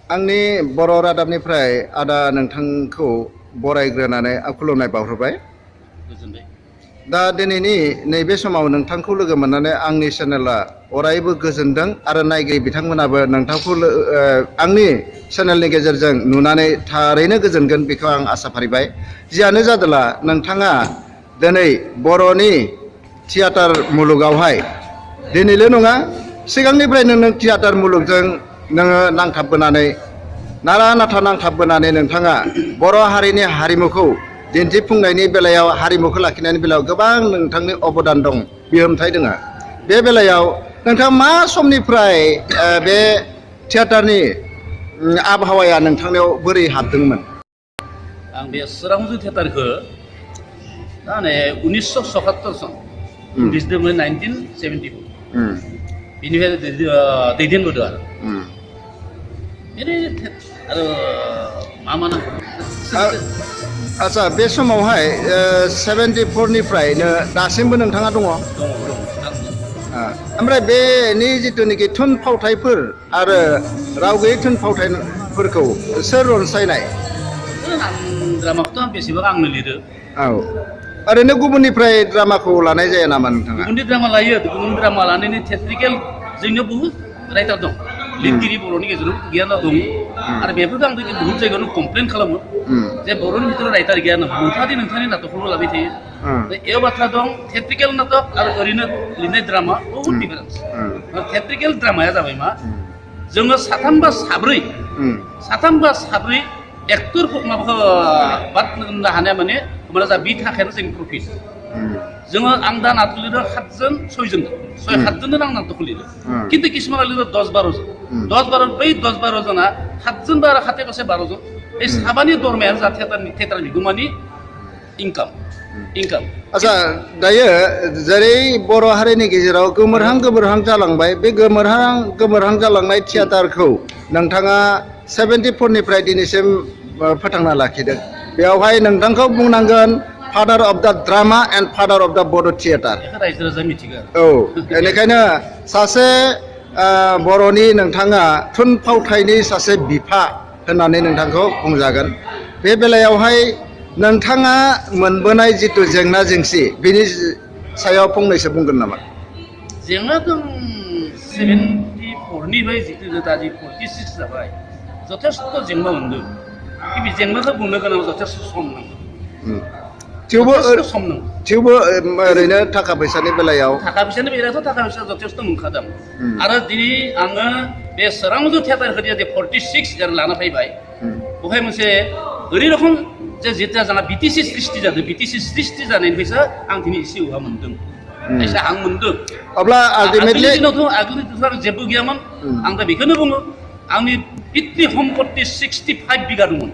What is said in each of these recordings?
आंनि बर' रादाबनिफ्राय आदा नोंथांखौ बरायग्रोनानै खुलुमनाय बावहरबाय। गोजोनबाय। दा दिनैनि नैबे समाव नोंथांखौ लोगो मोननानै आंनि चेनेला अरायबो गोजोनदों आरो नायगिरि बिथांमोनाबो नोंथांखौ आंनि चेनेलनि गेजेरजों नुनानै थारैनो गोजोनगोन बेखौ आं आसा फारिबाय। जियानो जादोला नोंथाङा दिनै बर'नि थियाटार मुलुगावहाय दिनैल' नङा सिगांनिफ्रायनो नों थियाटार मुलुगजों नोङो नांथाबबोनानै नारा नाथा नांथाबबोनानै नोंथाङा बर' हारिनि हारिमुखौ दिन्थिफुंनायनि बेलायाव हारिमुखौ लाखिनायनि बेलायाव गोबां नोंथांनि अबदान दं, बिहोमथाय दङ। बे बेलायाव नोंथाङा मा समनिफ्राय बे थियाटारनि आबहावाया नोंथांनियाव बोरै हाबदोंमोन? आं बे सोरांजु थियाटारखौ दा नै 1977 सन दिसदोंमोन 1974 बेनिफ्राय दैदेनबोदों आरो आरो मा नांगौ आच्छा बे समावहाय 74निफ्रायनो दासिमबो नोंथाङा दङ? ओमफ्राय बेनि जिथुनाखि थुनफावथायफोर आरो राव गैयै थुनफावथायफोरखौ सोर रनसायनाय? आं द्रामाखौथ' बेसेबां आंनो लिरो। औ ओरैनो गुबुननिफ्राय द्रामाखौ लानाय जाया नामा नोंथाङा? गुबुननि द्रामा लायो, गुबुन द्रामा लानायनि टेक्निकेल जोंनियाव बुहुत राइटार दं, लिरगिरि बर'नि गेजेराव गैया दं। आरो बेफोरखौ आं बुहुत जायगायावनो कमप्लेन खालामो जे बर'नि भितराव राइटार गैया होनना। नोंथाङादि नोंथांनि नाटकखौल' लाबाय थायो। ए बाथ्रा दं, टेक्निकेल नाटक आरो ओरैनो लिरनाय द्रामा बुहुत डिफारेन्स। टेक्निकेल द्रामाया जाबाय मा, जोङो साथाम बा साब्रै एक्टर माबाखौ बाद होनो हानाया माने हमना जा बि थाखायानो जोंनि प्रफिट। जोङो आं दा नाटक लिरो 7 जन 6 जन आं नाटकखौ लिरो, खिन्थु किसुमान लिरो 10-12 जन। 10-12 जना 7 जन बा खाथे खासे 12 जन बे साबानि दरमायानो जा थियेटार बिगुमानि इनकाम। आच्छा दायो जेरै बर' हारिनि गेजेराव गोमोरहां जालांबाय, बे गोमोरहां जालांनाय थियाटारखौ नोंथाङा 74निफ्राय दिनैसिम फोथांना लाखिदों। बेवहाय नोंथांखौ बुंनांगोन father of the drama and father of the बड' थियेटार। रायजो राजा मिथिगौ। औ बेनिखायनो सासे बर'नि नोंथाङा थुनफावथायनि सासे बिफा होननानै नोंथांखौ बुंजागोन। बे बेलायावहाय नोंथाङा मोनबोनाय जिथु जेंना जेंसि बेनि सायाव फंनैसो बुंगोन नामा? जेंना दं। 74निफ्राय जिथु दा 46 जाबाय, जथेस्थ' जेंना मोनदों। बे जेंनाखौ बुंनो गोनां जथेस्थ' सम नांगौ। थेवबो ओरैनो थाखा फैसानि बेलायाव थाखा फैसा जथेस्थ' मोनखादों। आरो दिनै आङो बे सोरांजु थियेटारखौ जे 46 यार लाना फैबाय, बेवहाय मोनसे ओरै रखम जे जेथिया जोंहा बिटिसि सृष्टि जादों, बिटिसि सृष्टि जानायनिफ्रायसो आं दिनै एसे उहा मोनदों, एसे हां मोनदों। अब्ला आगोलनि दिनावथ' जेबो गैयामोन। आं दा बेखौनो बुङो, आंनि पितृ सम्पत्ति 65 बिघा दंमोन।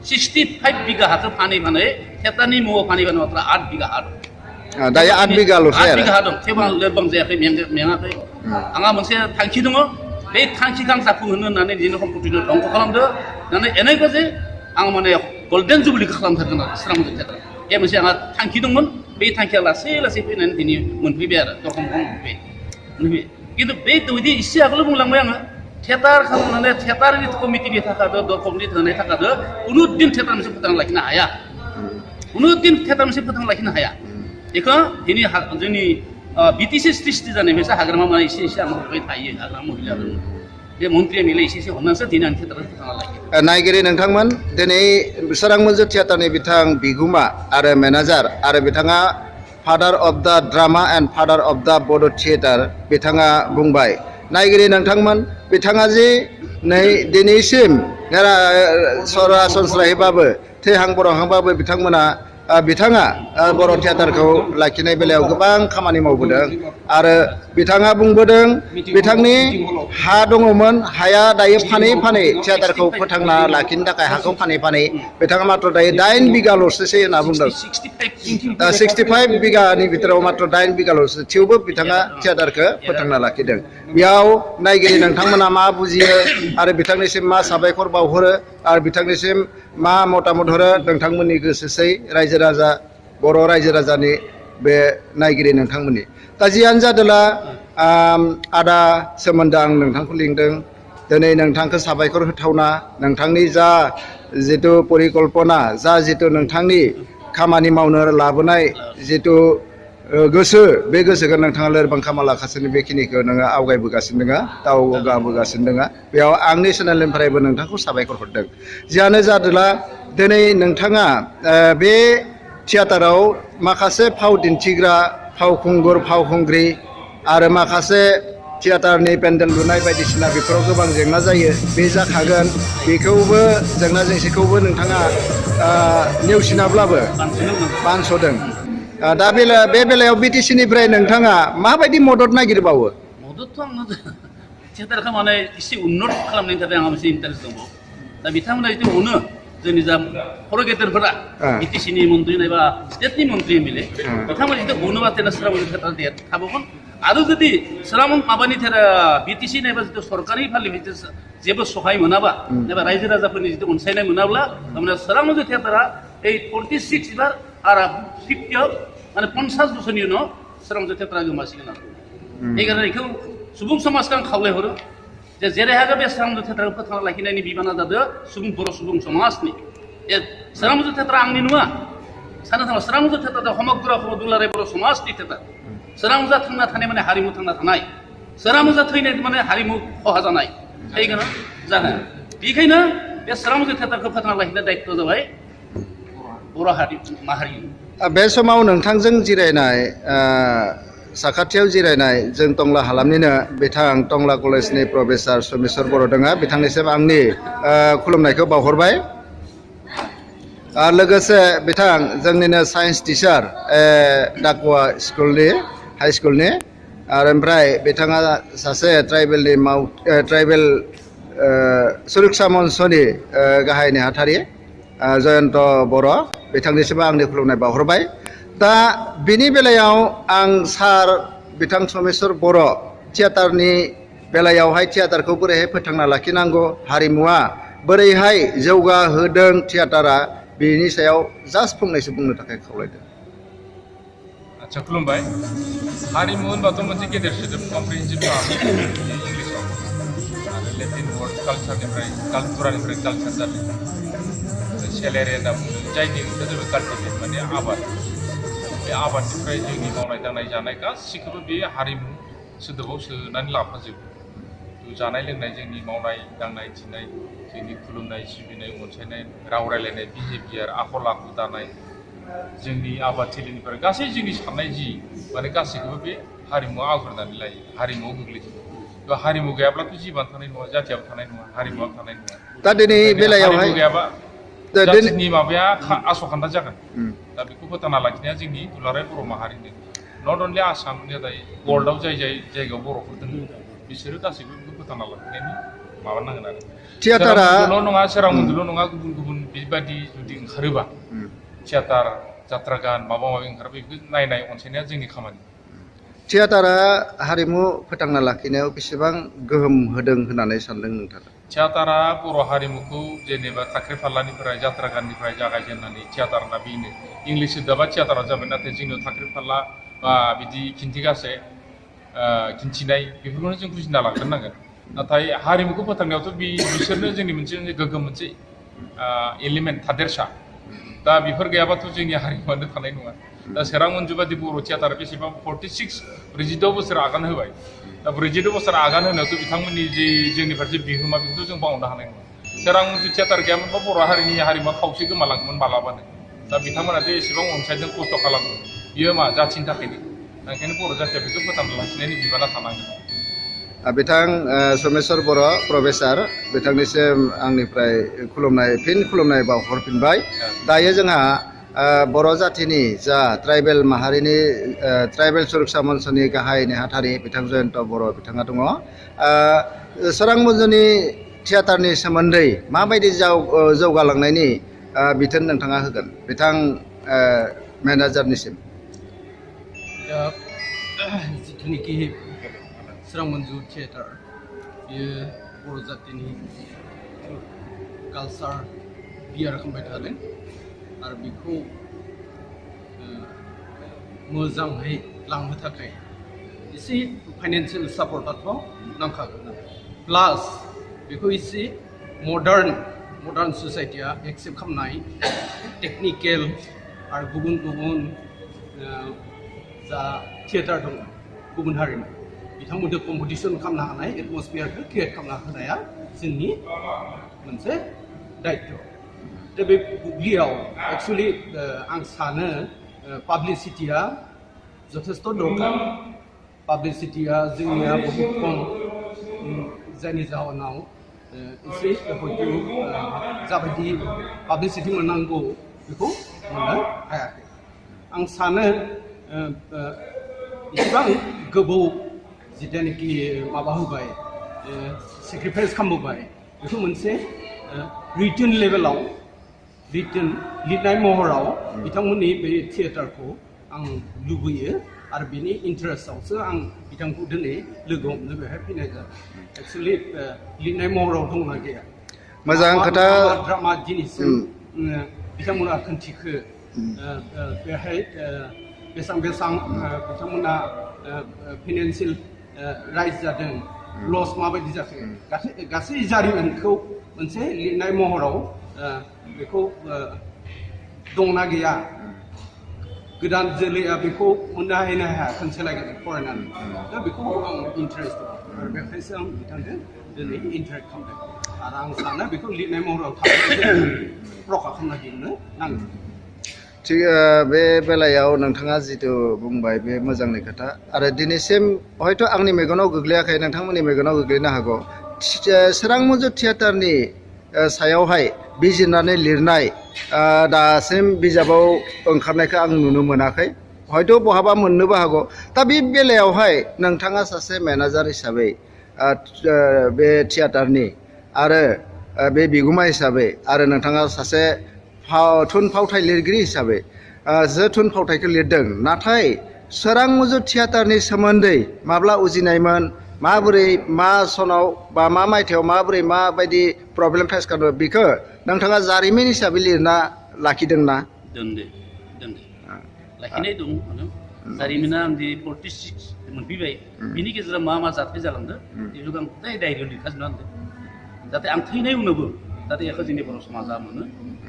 65 बिघा हाखौ फानै थियेटारनि मुङाव फानै मात्र 8 बिघा हा दं। दायो 8 बिघाल'सै 8 बिघा दं। थेवबो आं लोरबां जायाखै, मेङाखै। आंहा मोनसे थांखि दङ, बे थांखिखौ आं जाफुंहोनो होननानै दिनै सम्पत्तिखौ धंख खालामदो होननानै एनायबो जे आं माने गल्डेन जुबलिखौ खालामथारगोन आरो सोरांजु थियेटार। बे मोनसे आंहा थांखि दंमोन। बे थांखिया लासै फैनानै दिनै मोनफैबाय आरो दरखम मोनफैबाय। खिन्थु बे बिदि एसे आगोल बुंलांबाय आङो, थियेटार खालामनानै थियेटारनि कमिटिनि थाखाय दरखमनि होनाय थाखाय कुनु दिन थियेटार मोनसे फोथांना लाखिनो हाया। बेखौ दिनै जोंनि बिटिसि सृष्टि जानायनिफ्रायसो हाग्रामा माने एसे आं हरबाय थायो। हाग्रामा महिला बे मन्त्रिया मिले एसे हमनानैसो दिनै आं थियेटारखौ फोथांना लाखियो। नायगिरि नोंथांमोन, दिनै सोरांमोनजु थियेटारनि बिथां बिगुमा आरो मेनेजार आरो बिथाङा father of the drama and father of the बड' थियेटार बिथाङा बुंबाय। नायगिरि नोंथांमोन, बिथाङा जि दिनैसिम सरासनस्रायैबाबो थैहां बरहांबाबो बिथाङा बर' थियेटारखौ लाखिनाय बेलायाव गोबां खामानि मावबोदों। आरो बिथाङा बुंबोदों बिथांनि हा दङमोन, हाया दायो फानै थियेटारखौ फोथांना लाखिनो थाखाय हाखौ फानै बिथाङा मात्र दायो 8 बिघाल'सै होनना बुंदों। 65 बिघानि बिथोराव मात्र 8 बिघाल'सो, थेवबो बिथाङा थियेटारखौ फोथांना लाखिदों। बेयाव नायगिरि नोंथांमोना मा बुजियो आरो बिथांनिसिम मा साबायखर बावहरो आरो बिथांनिसिम मा मतामत हरो नोंथांमोननि गोसोसै रायजो राजा बर' रायजो राजानि बे नायगिरि नोंथांमोननि। दा जियानो जादोला आदा सोमोन्दो आं नोंथांखौ लिंदों दिनै नोंथांखौ साबायखर होथावना नोंथांनि जा जिथु परिकल्पना जा जिथु नोंथांनि खामानि मावनो लाबोनाय जिथु गोसो बे गोसोखौ नोंथाङा लोरबां खालामालासिनो बेखिनिखौ नोङो आवगायबोगासिनो दङ दावगाबोगासिनो दङ बेयाव आंनि चेनेलनिफ्रायबो नोंथांखौ साबायखर हरदों जियानो जादोला दिनै नोंथाङा बे थियाटाराव माखासे फाव दिन्थिग्रा फावखुंगुर फावखुंग्रि आरो माखासे थियाटारनि पेन्डेल लुनाय बायदिसिना बेफोराव गोबां जेंना जायो बे जाखागोन बेखौबो जेंना जेंसिखौबो नोंथाङा नेवसिनाब्लाबो बानस'दों दा बे बेलायाव बिटिसिनिफ्राय नोंथाङा माबायदि मदद नागिरबावो मददथ' आङो थियाटारखौ माने एसे उन्नत खालामनायनि थाखाय आंहा मोनसे इन्टारेस्ट दङ दा बिथांमोना जुदि अनो जोंनि जा खर' गेदेरफोरा बिटिसिनि मन्त्रि नायबा स्टेटनि मन्त्रि एमएलए बिथांमोना जुदि अनोबा तेना सोरांमन्जु थियाटार थाबावगोन आरो जुदि सोरांमन माबानि बिटिसि नायबा जुदि सरकारि फालिबाय जेबो सहाय मोनाबा एबा रायजो राजाफोरनि जुदि अनसायनाय मोनाब्ला थारमाने सोरांमन्जु थियाटारा এই 46 এবার আর 50 মানে 50 বছরनि उनाव सोरांमन्जु थियाटारा गोमासिगोन आरो এই কারণে बेखौ सुबुं समाजखौ आं खावलायहरो जे जेरै हागौ बे सोरांमन्जु थियाटारखौ फोथांना लाखिनायनि बिबाना जादों बर' सुबुं समाजनि सोरांमन्जु थियाटारा आंनि नङा साननो थाङोब्ला सोरांमन्जु थियाटारा समग्र दुलाराय बर' समाजनि थियाटार सोरांमन्जुआ थांना थानाय माने हारिमु थांना थानाय सोरांमन्जुआ थैनाय माने हारिमु खहा जानाय थैगोन जागोन बेखायनो बे सोरांमन्जु थियाटारखौ फोथांना लाखिनाय दायित्वआ जाबाय बर' हारि माहारि बे समाव नोंथांजों जिरायनाय साखाथियाव जिरायनाय जों टंला हालामनिनो बिथां टंला कलेजनि प्रफेसार समेस्वर बर' दङ बिथांनिसिम आंनि खुलुमनायखौ बावहरबाय लोगोसे बिथां जोंनिनो साइन्स टिचार डाकुवा स्कुलनि हाई स्कुलनि आरो ओमफ्राय बिथाङा सासे ट्राइबेल सुरक्षा मन्चनि गाहाय नेहाथारि जयन्त बर' बिथांनिसिम आंनि खुलुमनाय बावहरबाय दा बिनि बेलायाव आं सार बिथां समेस्वर बर' थियाटारनि बेलायावहाय थियाटारखौ बोरैहाय फोथांना लाखिनांगौ हारिमुवा बोरैहाय जौगाहोदों थियाटारा बेनि सायाव जास्ट फंनैसो बुंनो थाखाय खावलायदों आच्छा खुलुमबाय हारिमु होनबाथ' मोनसे गेदेर सोदोब कमप्रिहेन्सिभ इंलिसाव आरो लेटिन वर्ड कालचारनिफ्राय कालचुरानिफ्राय कालचार जादों सेलेरे होनना बुङो जायनि ओंथिया जाबाय काल्टिभेट माने आबाद बे आबादनिफ्राय जोंनि मावनाय दांनाय जानाय गासैखौबो बे हारिमु सोदोबाव सोनानै लाफाजोबो जानाय लोंनाय जोंनि मावनाय दांनाय दिनाय जोंनि खुलुमनाय सिबिनाय अनसायनाय राव रायलायनाय बिहेभियार आखल आखु दानाय जोंनि आबादथिलिनिफ्राय गासै जोंनि साननाय जि माने गासैखौबो बे हारिमुआ आवग्रिनानै लायो हारिमुआव गोग्लैजोबो हारिमु गैयाब्लाथ' जिबानो थानाय नङा जाथियाबो थानाय नङा हारिमुआबो थानाय नङा दा दिनै बेलायावहाय गैयाबा जाथिनि माबाया आस'खान्दा जागोन दा बेखौ फोथांना लाखिनाया जोंनि दुलाराय बर' माहारिनि नट अनलि आसाम नाथाय वर्ल्डआव जाय जायगायाव बर'फोर दङ बिसोरो गासैबो बेखौ फोथांना लाखिनायनि माबा नांगोन आरो थियाटाराल' नङा सोरांमन्जुल' नङा गुबुन गुबुन बेबायदि जुदि ओंखारोबा थियाटार जात्रा गान माबा माबि ओंखारोबा बेखौ नायनाय अनसायनाया जोंनि खामानि थियाटारा हारिमु फोथांना लाखिनायाव बेसेबां गोहोम होदों होननानै सानदों नोंथाङा थियाटारा बर' हारिमुखौ जेनेबा थाख्रि फाल्लानिफ्राय जात्रा गाननिफ्राय जागायजेननानै थियाटारना बेनो इंलिस सोदोबा थियाटारा जाबाय नाथाय जोंनियाव थाख्रि फाल्ला बा बिदि खिन्थिगासे खिन्थिनाय बेफोरखौनो जों बुजिना लाग्रोनांगोन नाथाय हारिमुखौ फोथांनायावथ' बिसोरनो जोंनि मोनसे गोग्गोम मोनसे एलिमेन्ट थादेरसा दा बेफोर गैयाबाथ' जोंनि हारिमुआनो थानाय नङा दा सोरांमन्जु बादि बर' थियाटार बेसेबां 46 बोसोर आगान होबाय दा 46 बोसोर आगान होनायावथ' बिथांमोननि जि जोंनि फारसे बिहोमा बेखौथ' जों बावनो हानाय नङा सोरांमन्जु थियाटार गैयामोनबा बर' हारिनि हारिमुआ खावसे गोमालांगौमोन मालाबानो दा बिथांमोनाथ' एसेबां अनसायदों खस्थ' खालामदों बियो मा जाथिनि थाखायनो ओंखायनो बर' जाथिया बेखौ फोथांना लाखिनायनि बिबाना थानांगोन बिथां समेस्वर बर' प्रफेसार बिथांनिसिम आंनिफ्राय फिन खुलुमनाय बावहरफिनबाय दायो जोंहा बर' जाथिनि जा ट्राइबेल माहारिनि ट्राइबेल सुरक्षा मन्चनि गाहाय नेहाथारि बिथां जयन्त बर' बिथाङा दङ सोरांमन्जुनि थियाटारनि सोमोन्दै माबायदि जौगालांनायनि बिथोन नोंथाङा होगोन बिथां मेनेजारनिसिम जिथुनिखि सोरांमन्जु थिएटार बेयो बर' जातिनि कालचार बियार खालामबाय थादों आरो बेखौ मोजाङै लांनो थाखाय एसे फाइनान्सियेल सापर्टआथ' नांखागोन प्लास बेखौ एसे मडार्न ससाइटिया एक्सेप्ट खालामनाय टेकनिकेल आरो गुबुन गुबुन जा थियेटार दङ गुबुन हारिनि बिथांमोनजों कम्पिटिसन खालामनो हानाय एटमसफियारखौ क्रिएट खालामना होनाया जोंनि मोनसे दायित्व दा बे बुब्लियाव एक्सुवेलि आं सानो पाब्लिसिटिया जथेस्थ दरकार पाब्लिसिटिया जोंनिया बहुद खम जायनि जाहोनाव एसे हयथ' जाबायदि पाब्लिसिटि मोननांगौ बेखौ मोननो हायाखै आं सानो इसेबां गोबाव जिथुनाखि माबा होबाय सेक्रिफाइस खालामबोबाय बेखौ मोनसे रिटेन लेभेलाव लिरनाय महराव बिथांमोननि बे थियेटारखौ आं लुबैयो आरो बेनि इन्टारेस्टआवसो आं बिथांखौ दिनै लोगो हमनो बेहाय फैनाय जादों एक्सुवेलि लिरनाय महराव दंना गैया मोजां खोथा ड्रामा दिनैसिम बिथांमोना खोन्थिखो बेहाय बेसेबां बिथांमोना फाइनेन्सियेल राइज जादों लस माबायदि जाखो गासै जारिमिनखौ मोनसे लिरनाय महराव बेखौ दंना गैया गोदान जोलैया बेखौ मोननो हाया खनसेलागै फरायनानै दा बेखौ आं इन्टारेस्ट दं आरो बेखायसो आं बिथांजों दिनै इन्टारेक्ट खालामदों आरो आं सानो बेखौ लिरनाय महराव थाबैनो प्रकाश खालामना दिहुननो नांगौ थिग बे बेलायाव नोंथाङा जिथु बुंबाय बे मोजांनि खोथा आरो दिनैसिम हयथ' आंनि मेगनाव गोग्लैयाखै नोंथांमोननि मेगनाव गोग्लैनो हागौ सोरां मन्जुर थियेटारनि सायावहाय बिजिरनानै लिरनाय दासिम बिजाबाव ओंखारनायखौ आं नुनो मोनाखै हयथ' बहाबा मोननोबो हागौ दा बे बेलायावहाय नोंथाङा सासे मेनेजार हिसाबै बे थियेटारनि आरो बे बिगुमा हिसाबै आरो नोंथाङा सासे थुनफावथाय लिरगिरि हिसाबै जे थुनफावथायखौ लिरदों नाथाय सोरां मन्जुर थियेटारनि सोमोन्दै माब्ला उजिनायमोन माबोरै मा सनाव बा मा मायथाइयाव माबोरै माबायदि प्रब्लेम फेस खालामो बेखौ नोंथाङा जारिमिन हिसाबै लिरना लाखिदोंना दोनदो लाखिनाय दं जारिमिना आंदि 46 मोनफैबाय बिनि गेजेराव मा जाथाय जालांदो बेखौ आं डायरियाव लिरखाजोबना होनदों जाहाथे आं थैनाय उनावबो जाहाथे बेखौ जोंनि बर' समाजा मोनो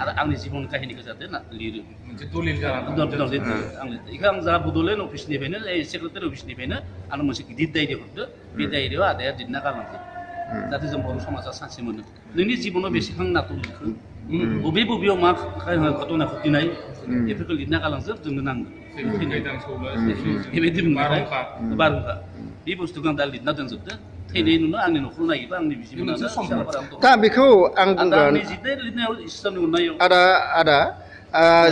आरो आंनि जिबन काहिनिखौ जाहाथे लिरो मोनसे दलिल जानानै बेखौ आं जा बड'लेण्ड अफिसनिफ्रायनो सेक्रेटारि अफिसनिफ्रायनो आं मोनसे गिदिर डायरि हरदो बे डायरियाव आदाया लिरना गालांदो जाहाथे जों बर' समाजा सानसे मोनो नोंनि जिबनाव बेसेबां नाटक लिरखो बबेयाव मा घटना घटिनाय बेफोरखौ लिरना गालांजोब जोंनो नांगौ बेबायदि बारहुंखा बे बुस्थुखौ आं दा लिरना दोनजोबदो थैनाय नुनो आंनि न'खराव नागिरबा आंनि बिसिमोन दा बेखौ आं बुंगोन आदा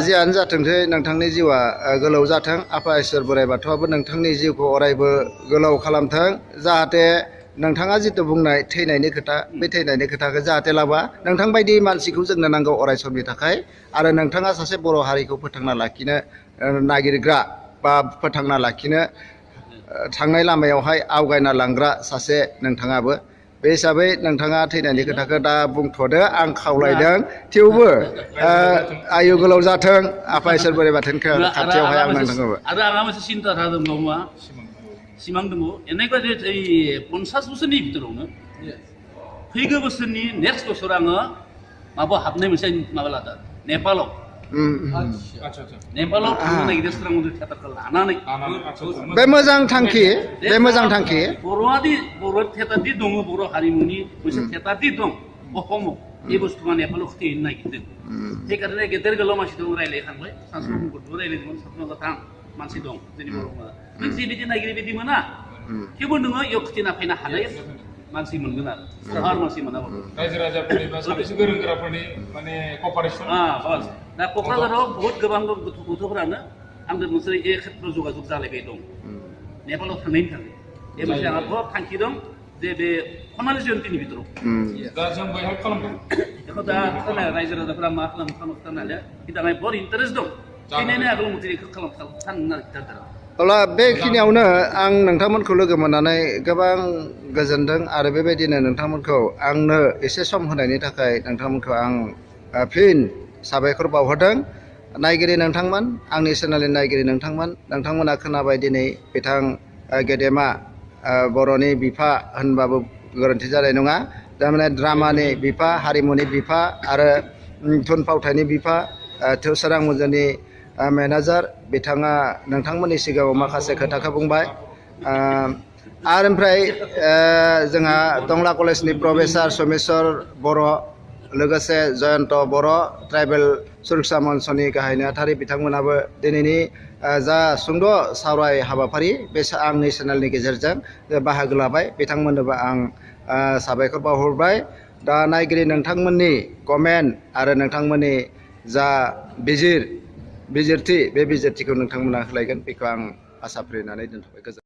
जियानो जाथोंसै नोंथांनि जिउआ गोलाव जाथों आफा इसोर बोराइ बाथौआबो नोंथांनि जिउखौ अरायबो गोलाव खालामथों जाहाथे नोंथाङा जिथु बुंनाय थैनायनि खोथा बे थैनायनि खोथाखौ जाहाथे लाबा नोंथां बायदि मानसिखौ जोंनो नांगौ अराय समनि थाखाय आरो नोंथाङा सासे बर' हारिखौ फोथांना लाखिनो नागिरग्रा बा फोथांना लाखिनो थांनाय लामायावहाय आवगायना लांग्रा सासे नोंथाङाबो बे हिसाबै नोंथाङा थैनायनि खोथाखौ दा बुंथ'दो आं खावलायदों थेवबो आयु गोलाव जाथों आफा इसोर बोराइ बाथौनि खाथियावहाय आं नोंथांखौबो आरो आंहा मोनसे सिन्था दङ मा सिमां दङ এনেকুৱা যে এই 50 बोसोरनि ভিতरावनो फैगौ बोसोरनि नेक्स्ट बोसोर आङो माबा हाबनाय मोनसे माबा लादों नेपालाव नेपालाव थांनो नागिरदों सोरां मन्जुर थियेटारखौ लानानै बे मोजां थांखि बे मोजां थांखि बर'आदि बर' थियेटारदि दङ बर' हारिमुनि मोनसे थियेटारदि दं अखमाव बे बुस्थुआ नेपालाव खिथिहैनो नागिरदों সেইকাৰণে गेदेर गोलाव मानसि दं रायलायखांबाय सानस्रिफोरखौबो रायलायदोंमोन सानस्रिफोरा थां मानसि दं जोंनि बर' समाजा नों जिबायदि नागिरो बिदि मोना थेवबो नोङो इयाव खिथिना फैनो हानाय मानसि मोनगोन आरो मानसि मोनाबो रायजो राजाफोरनि बा सानैसो गोरों गोराफोरनि माने कपारेसन दा क'क्राझाराव बहुत गोबां गथ'फोरानो आंजों मोनसे ए खेत्र जगाजग जालायबाय दं नेपालाव थांनायनि थाखाय बे मोनसे आंहा बहुत थांखि दं जे बे खनालि जयन्तीनि भितराव दा जों हेल्प खालामदों बेखौ दा रायजो राजाफोरा मा खालामो खिथानाया आंहा बहुत इन्टारेस्ट दं थैनायनि आगोल मथे बेखौ खालामनो नागिरदों अब्ला बेखिनियावनो आं नोंथांमोनखौ लोगो मोननानै गोबां गोजोनदों आरो बेबायदिनो नोंथांमोनखौ आंनो एसे सम होनायनि थाखाय नोंथांमोनखौ आं फिन साबायखर बावहरदों नायगिरि नोंथांमोन आंनि चेनेलनि नायगिरि नोंथांमोना खोनाबाय दिनै बिथां गेदेमा बर'नि बिफा होनबाबो गोरोन्थि जानाय नङा थारमाने ड्रामानि बिफा हारिमुनि बिफा आरो थुनफावथायनि बिफा सोरां मन्जुनि मेनेजार बिथाङा नोंथांमोननि सिगाङाव माखासे खोथाखौ बुंबाय आरो ओमफ्राय जोंहा टंला कलेजनि प्रफेसार समेस्वर बर' लोगोसे जयन्त बर' ट्राइबेल सुरक्षा मन्चनि गाहाय नेहाथारि बिथांमोनाबो दिनैनि जा सुंद' सावराय हाबाफारि बे आंनि चेनेलनि गेजेरजों बाहागो लाबाय बिथांमोननोबो आं साबायखर बावहरबाय दा नायगिरि नोंथांमोननि कमेन्ट आरो नोंथांमोननि जा बिजिरथि बे बिजिरथिखौ नोंथांमोना होलायगोन बेखौ आं आसा फारिनानै दोनथ'बाय।